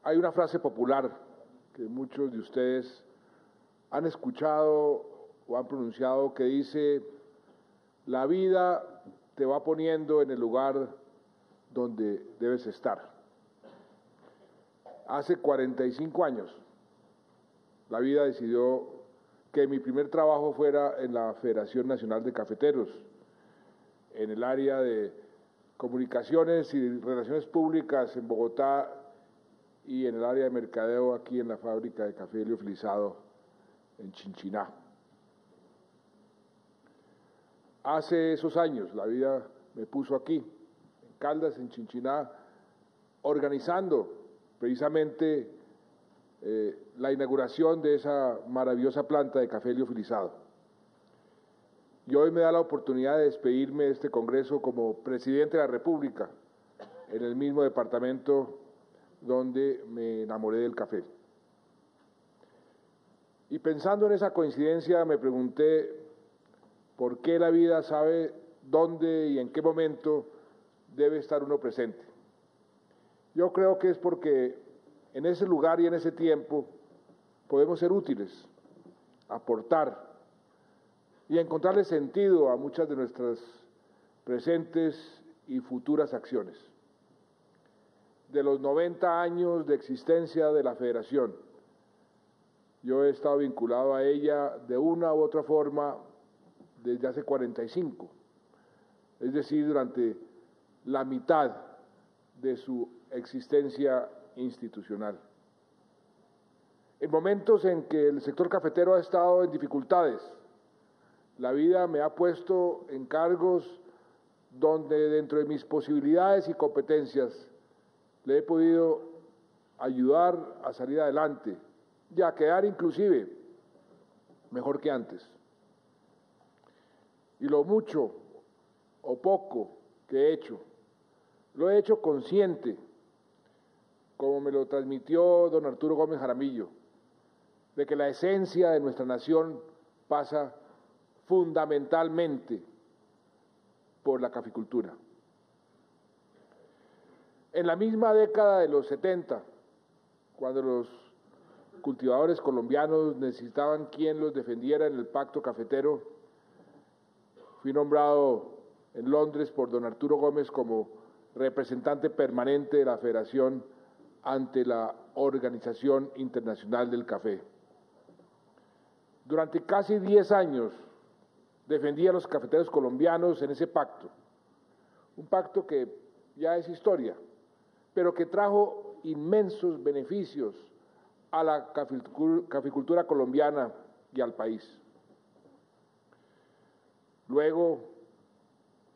Hay una frase popular que muchos de ustedes han escuchado o han pronunciado que dice: la vida te va poniendo en el lugar donde debes estar. Hace 45 años, la vida decidió que mi primer trabajo fuera en la Federación Nacional de Cafeteros, en el área de comunicaciones y relaciones públicas en Bogotá, y en el área de mercadeo aquí en la fábrica de café liofilizado en Chinchiná. Hace esos años la vida me puso aquí, en Caldas, en Chinchiná, organizando precisamente la inauguración de esa maravillosa planta de café liofilizado. Y hoy me da la oportunidad de despedirme de este Congreso como presidente de la República, en el mismo departamento donde me enamoré del café. Y pensando en esa coincidencia me pregunté por qué la vida sabe dónde y en qué momento debe estar uno presente. Yo creo que es porque en ese lugar y en ese tiempo podemos ser útiles, aportar y encontrarle sentido a muchas de nuestras presentes y futuras acciones. De los 90 años de existencia de la Federación, yo he estado vinculado a ella de una u otra forma desde hace 45, es decir, durante la mitad de su existencia institucional. En momentos en que el sector cafetero ha estado en dificultades, la vida me ha puesto en cargos donde dentro de mis posibilidades y competencias le he podido ayudar a salir adelante y a quedar inclusive mejor que antes. Y lo mucho o poco que he hecho, lo he hecho consciente, como me lo transmitió don Arturo Gómez Jaramillo, de que la esencia de nuestra nación pasa fundamentalmente por la caficultura. En la misma década de los 70, cuando los cultivadores colombianos necesitaban quien los defendiera en el pacto cafetero, fui nombrado en Londres por don Arturo Gómez como representante permanente de la Federación ante la Organización Internacional del Café. Durante casi 10 años defendí a los cafeteros colombianos en ese pacto, un pacto que ya es historia, pero que trajo inmensos beneficios a la caficultura colombiana y al país. Luego,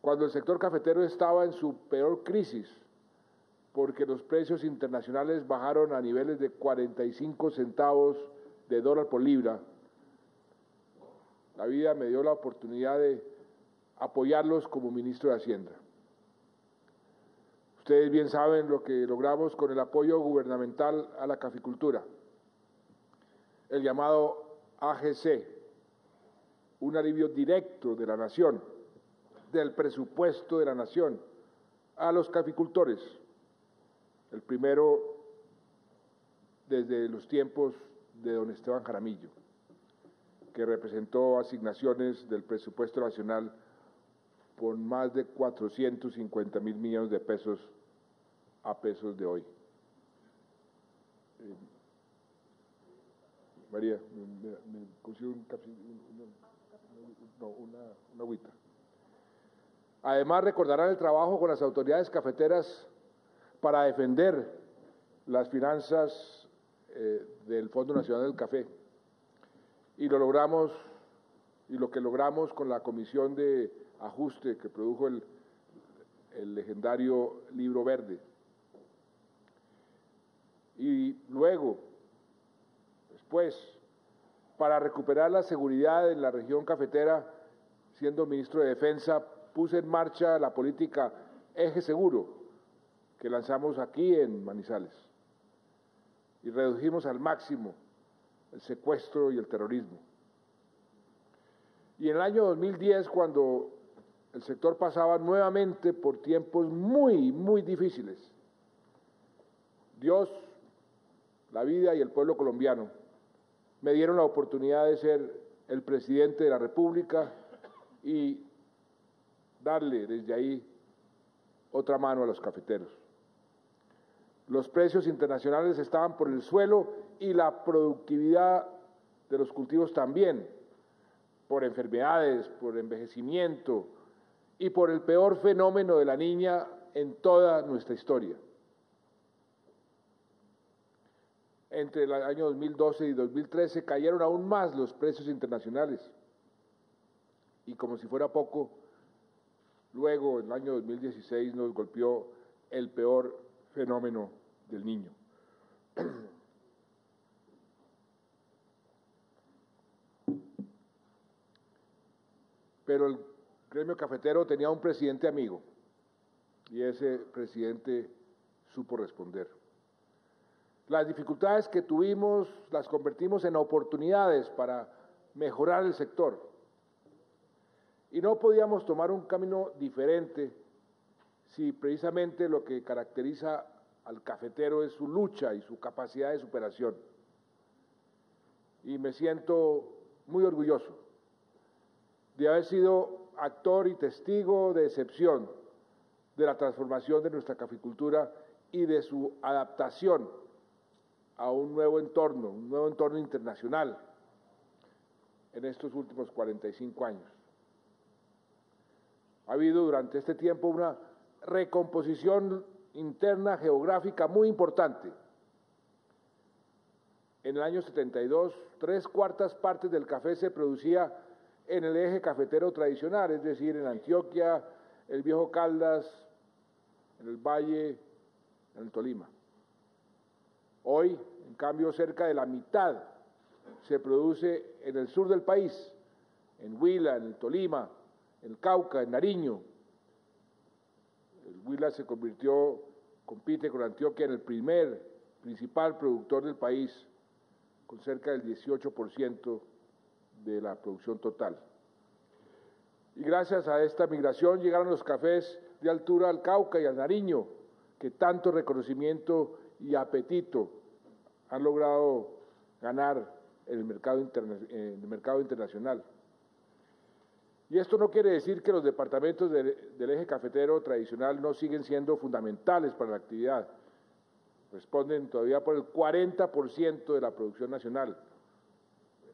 cuando el sector cafetero estaba en su peor crisis, porque los precios internacionales bajaron a niveles de 45 centavos de dólar por libra, la vida me dio la oportunidad de apoyarlos como ministro de Hacienda. Ustedes bien saben lo que logramos con el apoyo gubernamental a la caficultura, el llamado AGC, un alivio directo de la nación, del presupuesto de la nación, a los caficultores. El primero desde los tiempos de don Esteban Jaramillo, que representó asignaciones del presupuesto nacional por más de 450.000 millones de pesos a pesos de hoy. María, me consigo un café, una agüita. Además, recordarán el trabajo con las autoridades cafeteras para defender las finanzas del Fondo Nacional del Café. Y lo logramos, y lo que logramos con la comisión de ajuste que produjo el legendario Libro Verde. Y luego, después, para recuperar la seguridad en la región cafetera, siendo ministro de Defensa, puse en marcha la política Eje Seguro, que lanzamos aquí en Manizales. Y redujimos al máximo el secuestro y el terrorismo. Y en el año 2010, cuando el sector pasaba nuevamente por tiempos muy, muy difíciles, Dios, la vida y el pueblo colombiano me dieron la oportunidad de ser el presidente de la República y darle desde ahí otra mano a los cafeteros. Los precios internacionales estaban por el suelo y la productividad de los cultivos también, por enfermedades, por envejecimiento y por el peor fenómeno de la niña en toda nuestra historia. Entre el año 2012 y 2013 cayeron aún más los precios internacionales y como si fuera poco, luego en el año 2016 nos golpeó el peor fenómeno del niño. Pero el gremio cafetero tenía un presidente amigo y ese presidente supo responder. Las dificultades que tuvimos las convertimos en oportunidades para mejorar el sector. Y no podíamos tomar un camino diferente si precisamente lo que caracteriza al cafetero es su lucha y su capacidad de superación. Y me siento muy orgulloso de haber sido actor y testigo de excepción de la transformación de nuestra caficultura y de su adaptación a un nuevo entorno internacional en estos últimos 45 años. Ha habido durante este tiempo una recomposición interna geográfica muy importante. En el año 72, 3/4 partes del café se producía en el eje cafetero tradicional, es decir, en Antioquia, el Viejo Caldas, en el Valle, en el Tolima. Hoy, en cambio, cerca de la mitad se produce en el sur del país, en Huila, en el Tolima, en el Cauca, en Nariño. El Huila se compite con Antioquia en el primer principal productor del país, con cerca del 18% de la producción total. Y gracias a esta migración llegaron los cafés de altura al Cauca y al Nariño, que tanto reconocimiento y apetito han logrado ganar en el mercado internacional. Y esto no quiere decir que los departamentos del eje cafetero tradicional no siguen siendo fundamentales para la actividad. Responden todavía por el 40% de la producción nacional.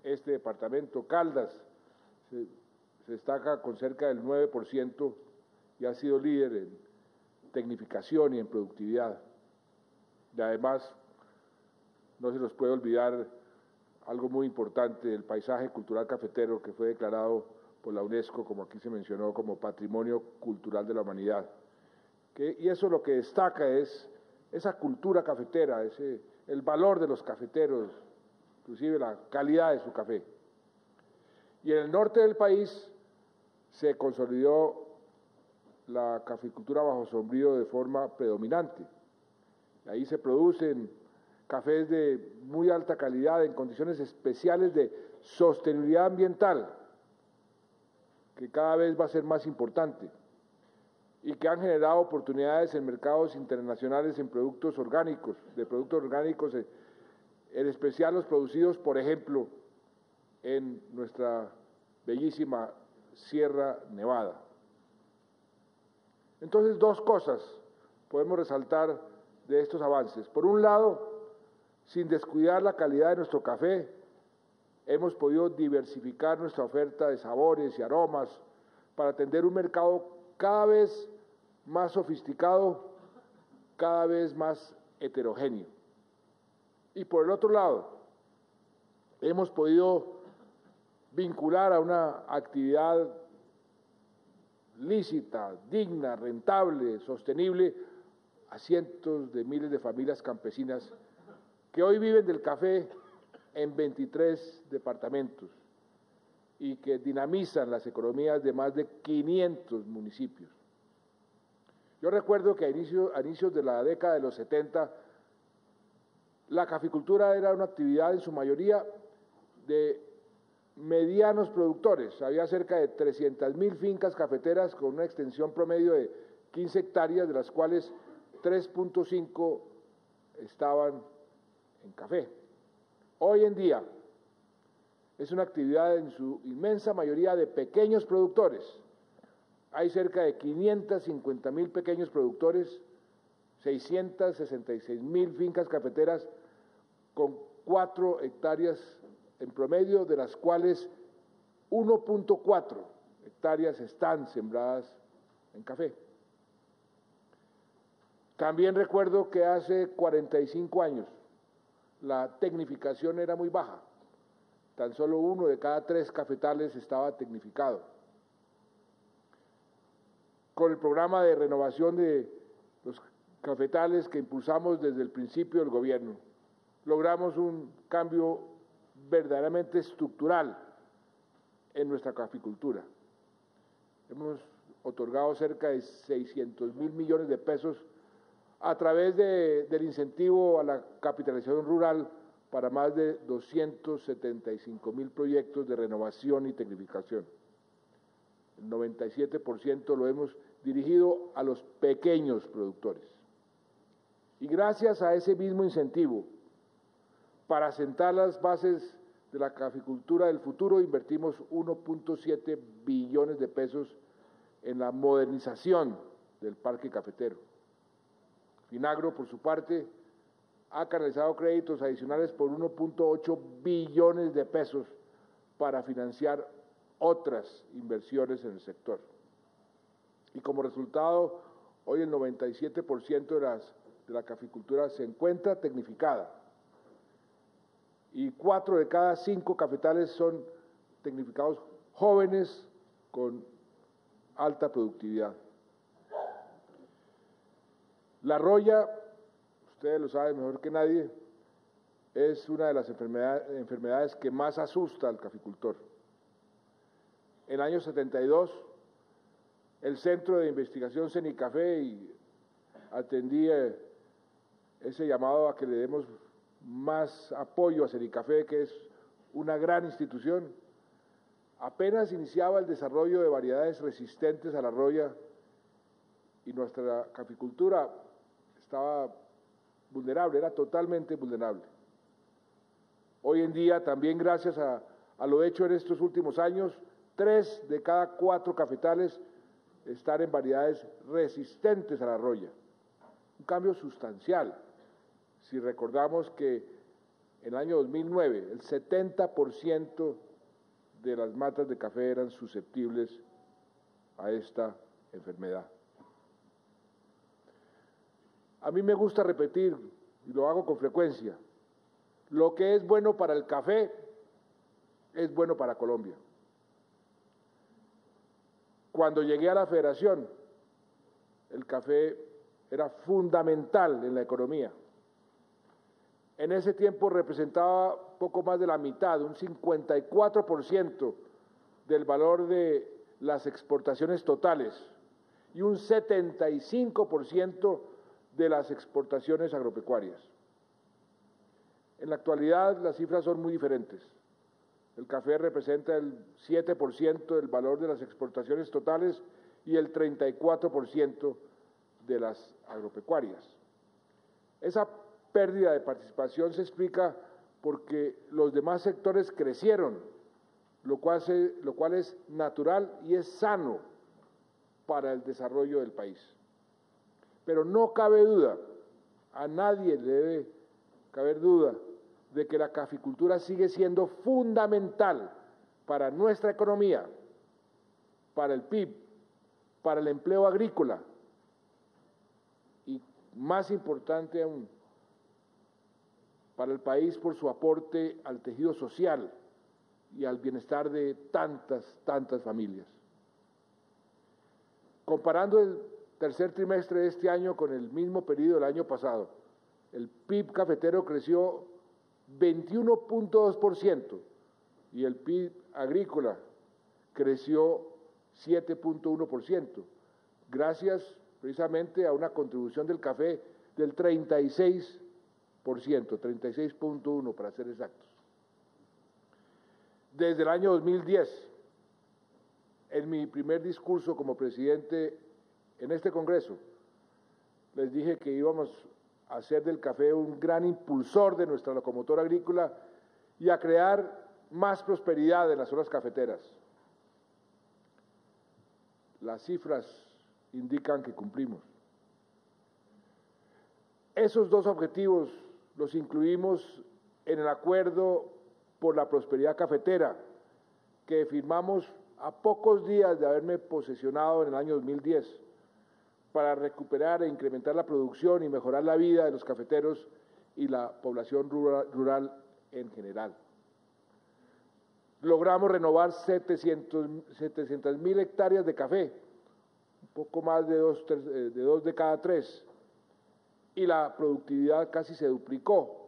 Este departamento, Caldas, se destaca con cerca del 9% y ha sido líder en tecnificación y en productividad. Y además, no se nos puede olvidar algo muy importante del paisaje cultural cafetero que fue declarado por la UNESCO, como aquí se mencionó, como Patrimonio Cultural de la Humanidad. Y eso lo que destaca es esa cultura cafetera, el valor de los cafeteros, inclusive la calidad de su café. Y en el norte del país se consolidó la caficultura bajo sombrío de forma predominante. Ahí se producen cafés de muy alta calidad en condiciones especiales de sostenibilidad ambiental, que cada vez va a ser más importante y que han generado oportunidades en mercados internacionales en productos orgánicos, en especial los producidos, por ejemplo, en nuestra bellísima Sierra Nevada. Entonces, dos cosas podemos resaltar de estos avances. Por un lado, sin descuidar la calidad de nuestro café, hemos podido diversificar nuestra oferta de sabores y aromas para atender un mercado cada vez más sofisticado, cada vez más heterogéneo. Y por el otro lado, hemos podido vincular a una actividad lícita, digna, rentable, sostenible, a cientos de miles de familias campesinas que hoy viven del café en 23 departamentos y que dinamizan las economías de más de 500 municipios. Yo recuerdo que a inicios de la década de los 70, la caficultura era una actividad en su mayoría de medianos productores. Había cerca de 300.000 fincas cafeteras con una extensión promedio de 15 hectáreas, de las cuales 3.5 estaban en café. Hoy en día es una actividad en su inmensa mayoría de pequeños productores. Hay cerca de 550.000 pequeños productores, 666.000 fincas cafeteras con 4 hectáreas en promedio, de las cuales 1.4 hectáreas están sembradas en café. También recuerdo que hace 45 años la tecnificación era muy baja. Tan solo 1 de cada 3 cafetales estaba tecnificado. Con el programa de renovación de los cafetales que impulsamos desde el principio del gobierno, logramos un cambio verdaderamente estructural en nuestra caficultura. Hemos otorgado cerca de 600.000 millones de pesos a través del incentivo a la capitalización rural para más de 275.000 proyectos de renovación y tecnificación. El 97% lo hemos dirigido a los pequeños productores. Y gracias a ese mismo incentivo, para sentar las bases de la caficultura del futuro, invertimos 1.7 billones de pesos en la modernización del parque cafetero. Finagro, por su parte, ha canalizado créditos adicionales por 1.8 billones de pesos para financiar otras inversiones en el sector. Y como resultado, hoy el 97% de la caficultura se encuentra tecnificada. Y 4 de cada 5 cafetales son tecnificados jóvenes con alta productividad. La roya, ustedes lo saben mejor que nadie, es una de las enfermedades que más asusta al caficultor. En el año 72, el Centro de Investigación Cenicafé atendía ese llamado a que le demos más apoyo a Cenicafé, que es una gran institución. Apenas iniciaba el desarrollo de variedades resistentes a la roya y nuestra caficultura estaba vulnerable, era totalmente vulnerable. Hoy en día, también gracias a lo hecho en estos últimos años, 3 de cada 4 cafetales están en variedades resistentes a la roya. Un cambio sustancial. Si recordamos que en el año 2009 el 70% de las matas de café eran susceptibles a esta enfermedad. A mí me gusta repetir, y lo hago con frecuencia, lo que es bueno para el café es bueno para Colombia. Cuando llegué a la Federación, el café era fundamental en la economía. En ese tiempo representaba poco más de la mitad, un 54% del valor de las exportaciones totales y un 75% de las exportaciones agropecuarias. En la actualidad las cifras son muy diferentes. El café representa el 7% del valor de las exportaciones totales y el 34% de las agropecuarias. Esa pérdida de participación se explica porque los demás sectores crecieron, lo cual es natural y es sano para el desarrollo del país. Pero no cabe duda, a nadie le debe caber duda, de que la caficultura sigue siendo fundamental para nuestra economía, para el PIB, para el empleo agrícola y, más importante aún, para el país por su aporte al tejido social y al bienestar de tantas familias. Comparando el tercer trimestre de este año con el mismo periodo del año pasado, el PIB cafetero creció 21.2% y el PIB agrícola creció 7.1%, gracias precisamente a una contribución del café del 36%, 36.1% para ser exactos. Desde el año 2010, en mi primer discurso como presidente en este Congreso, les dije que íbamos a hacer del café un gran impulsor de nuestra locomotora agrícola y a crear más prosperidad en las zonas cafeteras. Las cifras indican que cumplimos. Esos dos objetivos los incluimos en el Acuerdo por la Prosperidad Cafetera, que firmamos a pocos días de haberme posesionado en el año 2010, para recuperar e incrementar la producción y mejorar la vida de los cafeteros y la población rural en general. Logramos renovar 700.000 hectáreas de café, un poco más de dos de cada tres, y la productividad casi se duplicó,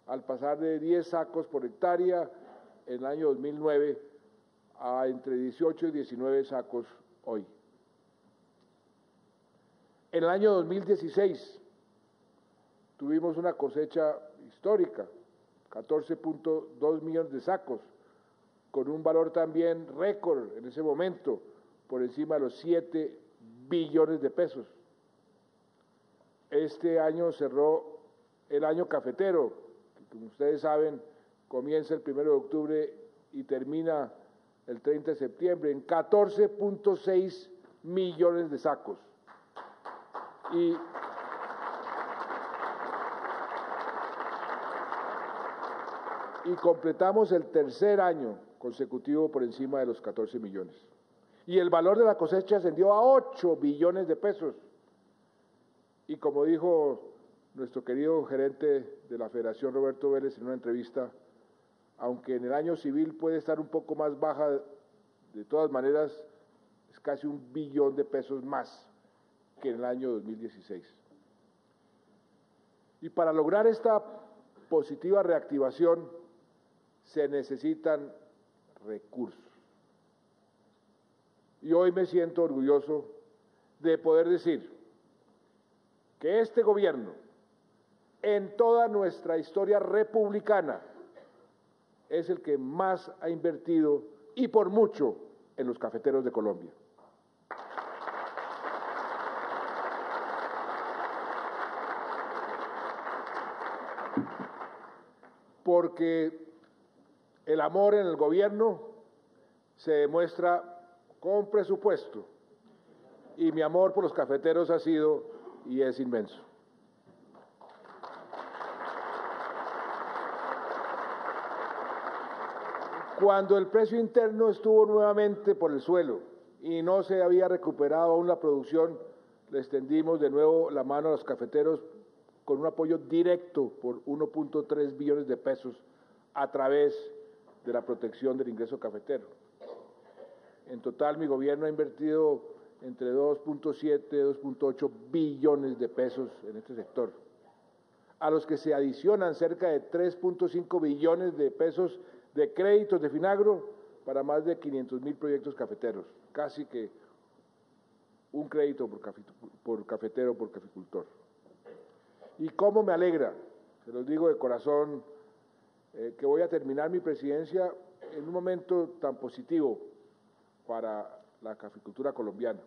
al pasar de 10 sacos por hectárea en el año 2009 a entre 18 y 19 sacos hoy. En el año 2016 tuvimos una cosecha histórica, 14.2 millones de sacos, con un valor también récord en ese momento, por encima de los 7 billones de pesos. Este año cerró el año cafetero, que como ustedes saben, comienza el 1 de octubre y termina el 30 de septiembre, en 14.6 millones de sacos. Y completamos el tercer año consecutivo por encima de los 14 millones. Y el valor de la cosecha ascendió a 8 billones de pesos. Y como dijo nuestro querido gerente de la Federación, Roberto Vélez, en una entrevista, aunque en el año civil puede estar un poco más baja, de todas maneras es casi 1 billón de pesos más que en el año 2016. Y para lograr esta positiva reactivación se necesitan recursos. Y hoy me siento orgulloso de poder decir que este gobierno, en toda nuestra historia republicana, es el que más ha invertido, y por mucho, en los cafeteros de Colombia. Porque el amor en el gobierno se demuestra con presupuesto, y mi amor por los cafeteros ha sido y es inmenso. Cuando el precio interno estuvo nuevamente por el suelo y no se había recuperado aún la producción, le extendimos de nuevo la mano a los cafeteros con un apoyo directo por 1.3 billones de pesos a través de la protección del ingreso cafetero. En total, mi gobierno ha invertido entre 2.7 y 2.8 billones de pesos en este sector, a los que se adicionan cerca de 3.5 billones de pesos de créditos de Finagro para más de 500.000 proyectos cafeteros, casi que un crédito por cafetero, por caficultor. Y cómo me alegra, se los digo de corazón, que voy a terminar mi presidencia en un momento tan positivo para la caficultura colombiana.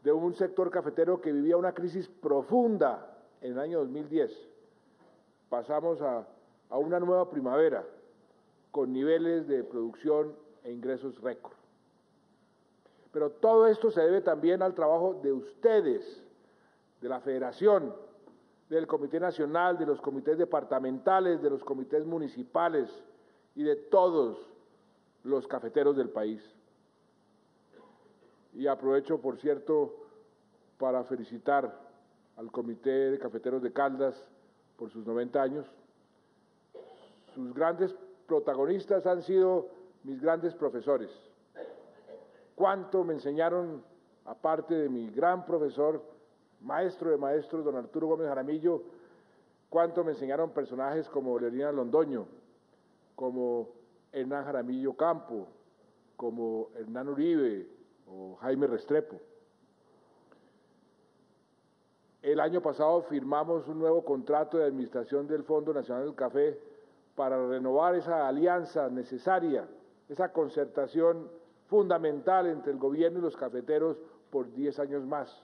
De un sector cafetero que vivía una crisis profunda en el año 2010, pasamos a una nueva primavera con niveles de producción e ingresos récord. Pero todo esto se debe también al trabajo de ustedes, de la Federación, del Comité Nacional, de los comités departamentales, de los comités municipales y de todos los cafeteros del país. Y aprovecho, por cierto, para felicitar al Comité de Cafeteros de Caldas por sus 90 años. Sus grandes protagonistas han sido mis grandes profesores. Cuánto me enseñaron, aparte de mi gran profesor, maestro de maestros, don Arturo Gómez Jaramillo, cuánto me enseñaron personajes como Leonina Londoño, como Hernán Jaramillo Campo, como Hernán Uribe o Jaime Restrepo. El año pasado firmamos un nuevo contrato de administración del Fondo Nacional del Café para renovar esa alianza necesaria, esa concertación fundamental entre el gobierno y los cafeteros por 10 años más.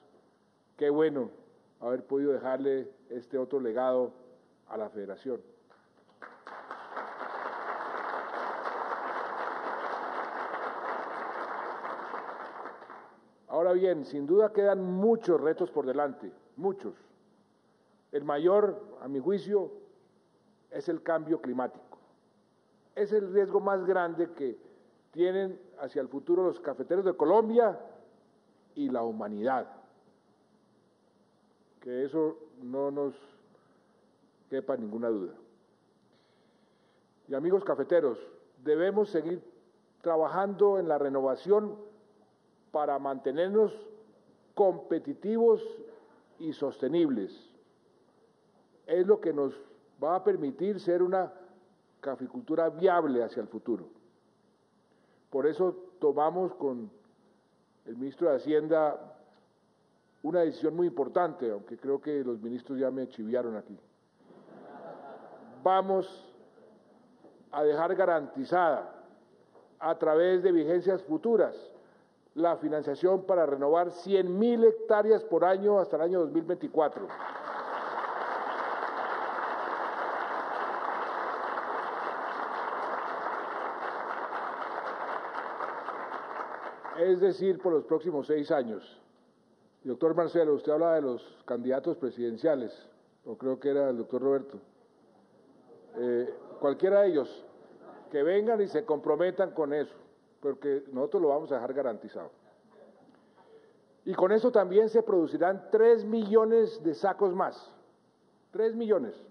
Qué bueno haber podido dejarle este otro legado a la federación. Ahora bien, sin duda quedan muchos retos por delante, muchos. El mayor, a mi juicio, es el cambio climático. Es el riesgo más grande que tienen hacia el futuro los cafeteros de Colombia y la humanidad. Que eso no nos quepa ninguna duda. Y amigos cafeteros, debemos seguir trabajando en la renovación para mantenernos competitivos y sostenibles. Es lo que nos va a permitir ser una caficultura viable hacia el futuro. Por eso tomamos con el ministro de Hacienda una decisión muy importante, aunque creo que los ministros ya me chiviaron aquí. Vamos a dejar garantizada a través de vigencias futuras la financiación para renovar 100.000 hectáreas por año hasta el año 2024. Es decir, por los próximos 6 años. Doctor Marcelo, usted habla de los candidatos presidenciales, o creo que era el doctor Roberto. Cualquiera de ellos, que vengan y se comprometan con eso, porque nosotros lo vamos a dejar garantizado. Y con eso también se producirán 3 millones de sacos más, 3 millones,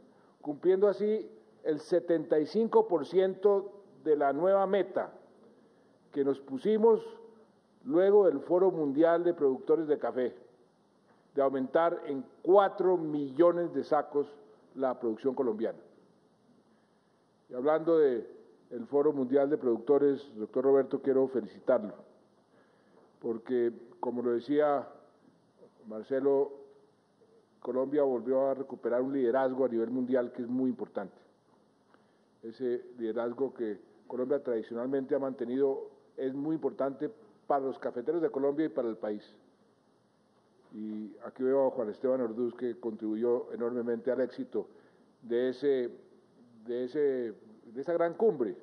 cumpliendo así el 75% de la nueva meta que nos pusimos luego del Foro Mundial de Productores de Café, de aumentar en 4 millones de sacos la producción colombiana. Y hablando del Foro Mundial de Productores, doctor Roberto, quiero felicitarlo, porque, como lo decía Marcelo, Colombia volvió a recuperar un liderazgo a nivel mundial que es muy importante. Ese liderazgo que Colombia tradicionalmente ha mantenido es muy importante para los cafeteros de Colombia y para el país. Y aquí veo a Juan Esteban Orduz, que contribuyó enormemente al éxito de esa gran cumbre.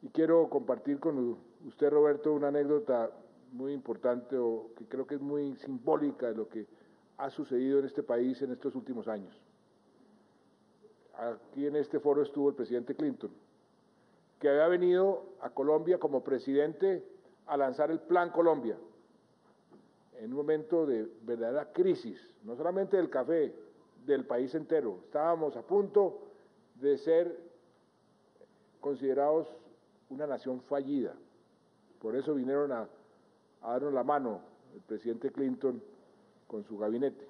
Y quiero compartir con usted, Roberto, una anécdota muy importante, o que creo que es muy simbólica de lo que ha sucedido en este país en estos últimos años. Aquí en este foro estuvo el presidente Clinton, que había venido a Colombia como presidente a lanzar el Plan Colombia, en un momento de verdadera crisis, no solamente del café, del país entero. Estábamos a punto de ser considerados una nación fallida. Por eso vinieron a darnos la mano el presidente Clinton con su gabinete.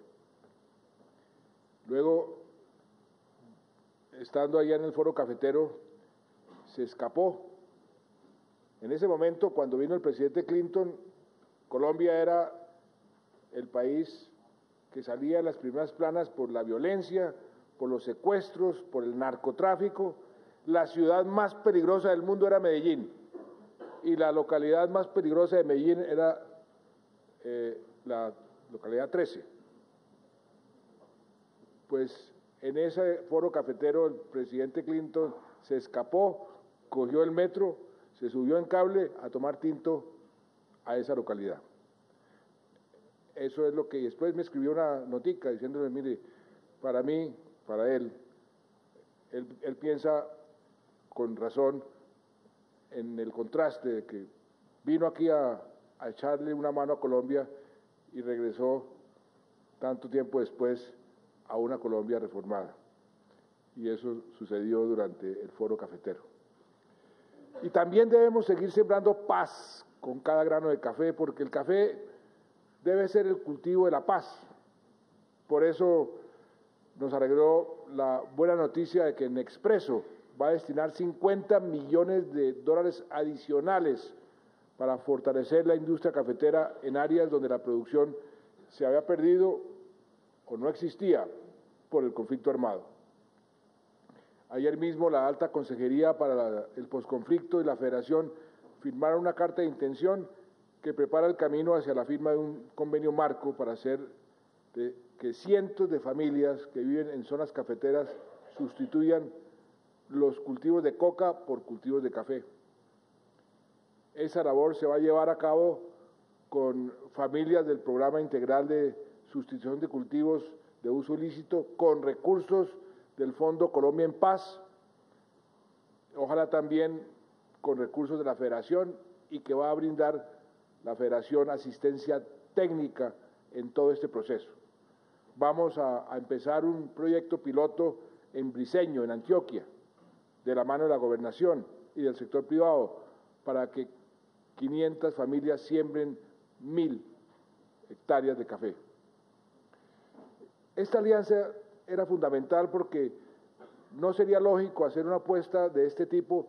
Luego, estando allá en el foro cafetero, se escapó. En ese momento, cuando vino el presidente Clinton, Colombia era el país que salía en las primeras planas por la violencia, por los secuestros, por el narcotráfico. La ciudad más peligrosa del mundo era Medellín, y la localidad más peligrosa de Medellín era la localidad 13. Pues en ese foro cafetero el presidente Clinton se escapó, cogió el metro, se subió en cable a tomar tinto a esa localidad. Eso es lo que después me escribió una notica diciéndome, mire, para mí, para él piensa con razón en el contraste de que vino aquí a echarle una mano a Colombia y regresó tanto tiempo después a una Colombia reformada. Y eso sucedió durante el foro cafetero. Y también debemos seguir sembrando paz con cada grano de café, porque el café debe ser el cultivo de la paz. Por eso nos alegró la buena noticia de que Nexpreso va a destinar $50 millones adicionales para fortalecer la industria cafetera en áreas donde la producción se había perdido o no existía por el conflicto armado. Ayer mismo la Alta Consejería para el Posconflicto y la Federación firmaron una carta de intención que prepara el camino hacia la firma de un convenio marco para hacer que cientos de familias que viven en zonas cafeteras sustituyan los cultivos de coca por cultivos de café. Esa labor se va a llevar a cabo con familias del Programa Integral de Sustitución de Cultivos de Uso Ilícito, con recursos del Fondo Colombia en Paz, ojalá también con recursos de la Federación, y que va a brindar la Federación asistencia técnica en todo este proceso. Vamos a empezar un proyecto piloto en Briceño, en Antioquia, de la mano de la Gobernación y del sector privado, para que 500 familias siembren 1000 hectáreas de café. Esta alianza era fundamental porque no sería lógico hacer una apuesta de este tipo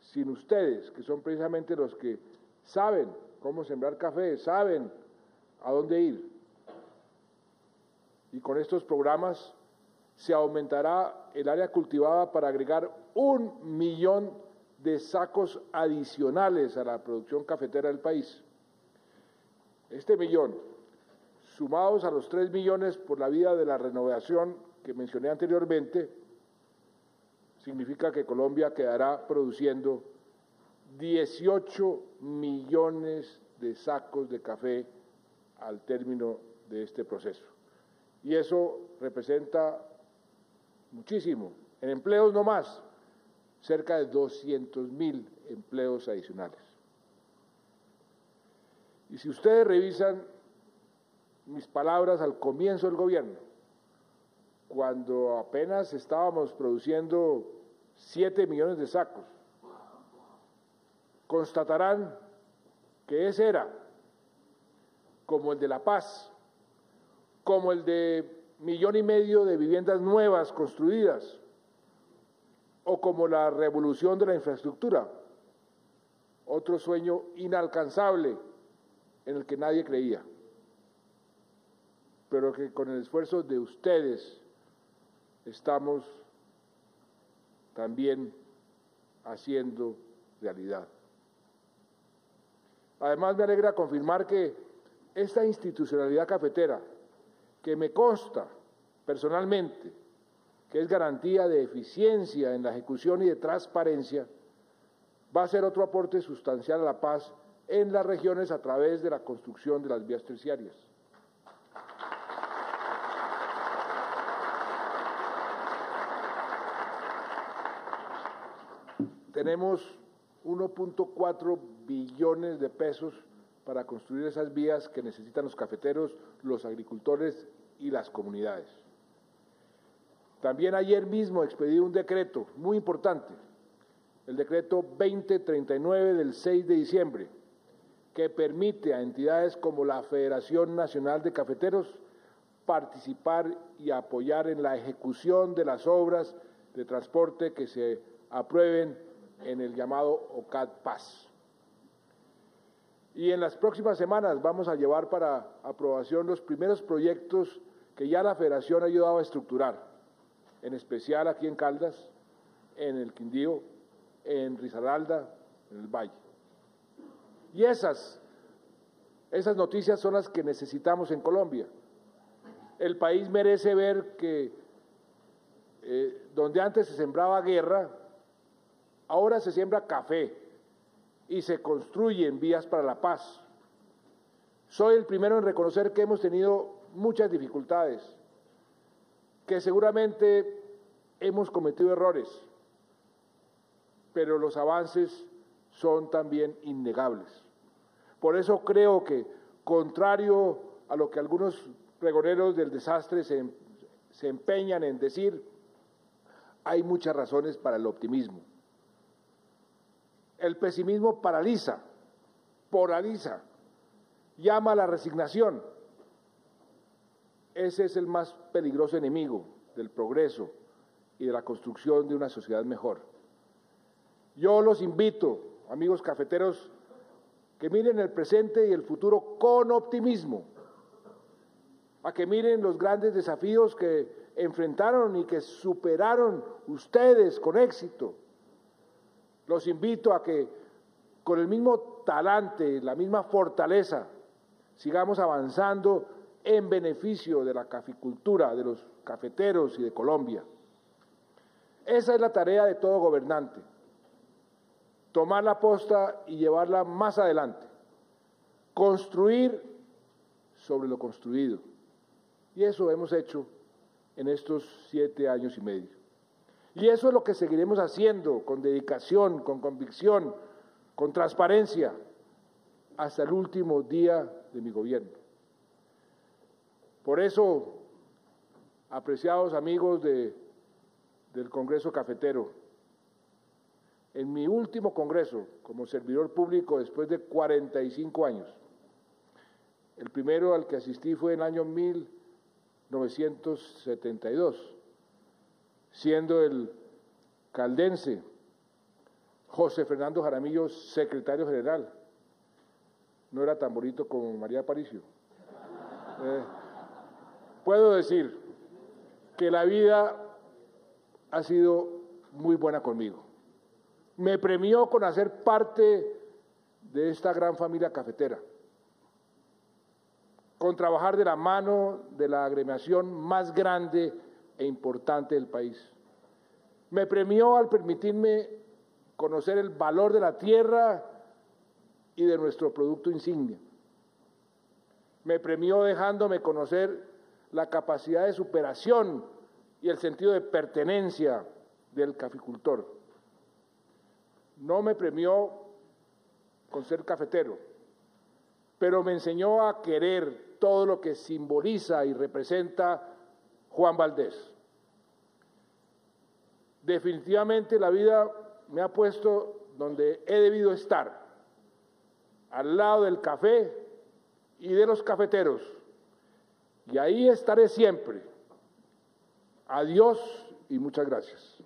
sin ustedes, que son precisamente los que saben cómo sembrar café, saben a dónde ir. Y con estos programas se aumentará el área cultivada para agregar 1 millón de sacos adicionales a la producción cafetera del país. Este millón, sumados a los 3 millones por la vía de la renovación que mencioné anteriormente, significa que Colombia quedará produciendo 18 millones de sacos de café al término de este proceso. Y eso representa muchísimo, en empleos no más, cerca de 200.000 empleos adicionales. Y si ustedes revisan mis palabras al comienzo del gobierno, cuando apenas estábamos produciendo 7 millones de sacos, constatarán que ese era, como el de La Paz, como el de 1,5 millones de viviendas nuevas construidas, o como la revolución de la infraestructura, otro sueño inalcanzable en el que nadie creía, pero que con el esfuerzo de ustedes estamos también haciendo realidad. Además, me alegra confirmar que esta institucionalidad cafetera, que me consta personalmente que es garantía de eficiencia en la ejecución y de transparencia, va a ser otro aporte sustancial a la paz en las regiones a través de la construcción de las vías terciarias. Tenemos 1.4 billones de pesos para construir esas vías que necesitan los cafeteros, los agricultores y las comunidades. También ayer mismo expedí un decreto muy importante, el decreto 2039 del 6 de diciembre, que permite a entidades como la Federación Nacional de Cafeteros participar y apoyar en la ejecución de las obras de transporte que se aprueben en el llamado OCAD Paz. Y en las próximas semanas vamos a llevar para aprobación los primeros proyectos que ya la Federación ha ayudado a estructurar, en especial aquí en Caldas, en el Quindío, en Risaralda, en el Valle. Y esas noticias son las que necesitamos en Colombia. El país merece ver que donde antes se sembraba guerra, ahora se siembra café y se construyen vías para la paz. Soy el primero en reconocer que hemos tenido muchas dificultades, que seguramente hemos cometido errores, pero los avances son también innegables. Por eso creo que, contrario a lo que algunos pregoneros del desastre se empeñan en decir, hay muchas razones para el optimismo. El pesimismo paraliza, llama a la resignación. Ese es el más peligroso enemigo del progreso y de la construcción de una sociedad mejor. Yo los invito, amigos cafeteros, que miren el presente y el futuro con optimismo, a que miren los grandes desafíos que enfrentaron y que superaron ustedes con éxito. Los invito a que con el mismo talante, la misma fortaleza, sigamos avanzando en beneficio de la caficultura, de los cafeteros y de Colombia. Esa es la tarea de todo gobernante, tomar la posta y llevarla más adelante, construir sobre lo construido. Y eso hemos hecho en estos 7 años y medio. Y eso es lo que seguiremos haciendo con dedicación, con convicción, con transparencia, hasta el último día de mi gobierno. Por eso, apreciados amigos del Congreso Cafetero, en mi último congreso como servidor público después de 45 años, el primero al que asistí fue en el año 1972, siendo el caldense José Fernando Jaramillo secretario general. No era tan bonito como María Aparicio. Puedo decir que la vida ha sido muy buena conmigo. Me premió con hacer parte de esta gran familia cafetera, con trabajar de la mano de la agremiación más grande e importante del país. Me premió al permitirme conocer el valor de la tierra y de nuestro producto insignia. Me premió dejándome conocer la capacidad de superación y el sentido de pertenencia del caficultor. No me premió con ser cafetero, pero me enseñó a querer todo lo que simboliza y representa Juan Valdés. Definitivamente la vida me ha puesto donde he debido estar, al lado del café y de los cafeteros, y ahí estaré siempre. Adiós y muchas gracias.